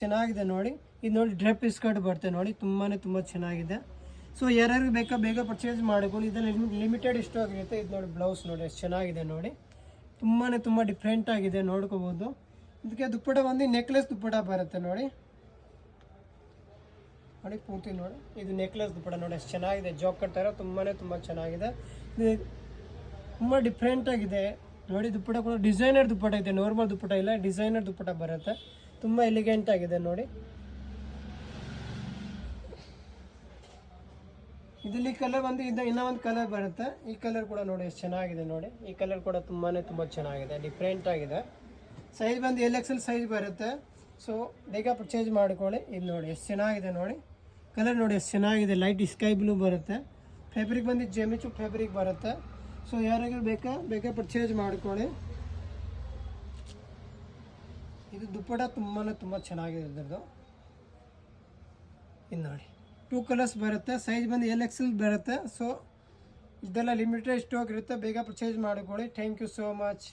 ಚೆನ್ನಾಗಿದೆ ನೋಡಿ. ಇದು ನೋಡಿ ಡ್ರೆಪ್ ಸ್ಕರ್ಟ್ ಬರುತ್ತೆ ನೋಡಿ, ತುಂಬ ಚೆನ್ನಾಗಿದೆ. ಸೊ ಯಾರ್ಯಾರಿಗೆ ಬೇಕಾ ಬೇಗ ಪರ್ಚೇಸ್ ಮಾಡ್ಕೊಳ್ಳಿ. ಇದರಲ್ಲಿ ಲಿಮಿಟೆಡ್ ಸ್ಟಾಕ್ ಇರುತ್ತೆ. ಇದು ನೋಡಿ ಬ್ಲೌಸ್ ನೋಡಿ ಎಷ್ಟು ಚೆನ್ನಾಗಿದೆ ನೋಡಿ, ತುಂಬ ಡಿಫ್ರೆಂಟ್ ಆಗಿದೆ ನೋಡ್ಕೋಬೋದು. ಇದಕ್ಕೆ ದುಪ್ಪಟ ಬಂದು ನೆಕ್ಲೆಸ್ ದುಪ್ಪಟ ಬರುತ್ತೆ ನೋಡಿ ಪೂರ್ತಿ ನೋಡಿ. ಇದು ನೆಕ್ಲೆಸ್ ದುಪ್ಪಟ ನೋಡಿ ಎಷ್ಟು ಚೆನ್ನಾಗಿದೆ, ಜಾಕೆಟ್ ಥರ ತುಂಬ ಚೆನ್ನಾಗಿದೆ. ಇದು ತುಂಬ ಡಿಫ್ರೆಂಟ್ ಆಗಿದೆ ನೋಡಿ. ದುಪ್ಪಟ ಕೂಡ ಡಿಸೈನರ್ ದುಪ್ಪಟ ಇದೆ, ನಾರ್ಮಲ್ ದುಪ್ಪಟ ಇಲ್ಲ, ಡಿಸೈನರ್ ದುಪ್ಪಟ ಬರುತ್ತೆ. ತುಂಬ ಎಲಿಗೆಂಟ್ ಆಗಿದೆ ನೋಡಿ. ಇದರಲ್ಲಿ ಕಲರ್ ಬಂದು ಇನ್ನೂ ಒಂದು ಕಲರ್ ಬರುತ್ತೆ. ಈ ಕಲರ್ ಕೂಡ ನೋಡಿ ಎಷ್ಟು ಚೆನ್ನಾಗಿದೆ ನೋಡಿ. ಈ ಕಲರ್ ಕೂಡ ತುಂಬ ಚೆನ್ನಾಗಿದೆ, ಡಿಫ್ರೆಂಟ್ ಆಗಿದೆ. ಸೈಜ್ ಬಂದು LXL ಸೈಜ್ ಬರುತ್ತೆ. ಸೊ ಬೇಗ ಪರ್ಚೇಸ್ ಮಾಡ್ಕೊಳ್ಳಿ. ಇದು ನೋಡಿ ಎಷ್ಟು ಚೆನ್ನಾಗಿದೆ ನೋಡಿ, ಕಲರ್ ನೋಡಿ ಎಷ್ಟು ಚೆನ್ನಾಗಿದೆ, ಲೈಟ್ ಸ್ಕೈ ಬ್ಲೂ ಬರುತ್ತೆ. ಫ್ಯಾಬ್ರಿಕ್ ಬಂದು ಜೆಮಿಚು ಫ್ಯಾಬ್ರಿಕ್ ಬರುತ್ತೆ. ಸೊ ಯಾರಿಗೂ ಬೇಕಾ ಬೇಗ ಪರ್ಚೇಸ್ ಮಾಡ್ಕೊಳ್ಳಿ. ಇದು ದುಪ್ಪಟ ತುಂಬ ಚೆನ್ನಾಗಿದೆ ಇದ್ರದ್ದು. ಇದು ನೋಡಿ 2 ಕಲರ್ಸ್ ಬರುತ್ತೆ. ಸೈಜ್ ಬಂದು LXL ಬರುತ್ತೆ. ಸೊ ಇದೆಲ್ಲ ಲಿಮಿಟೆಡ್ ಸ್ಟಾಕ್ ಇರುತ್ತೆ, ಬೇಗ ಪರ್ಚೇಸ್ ಮಾಡ್ಕೊಳ್ಳಿ. Thank you so much.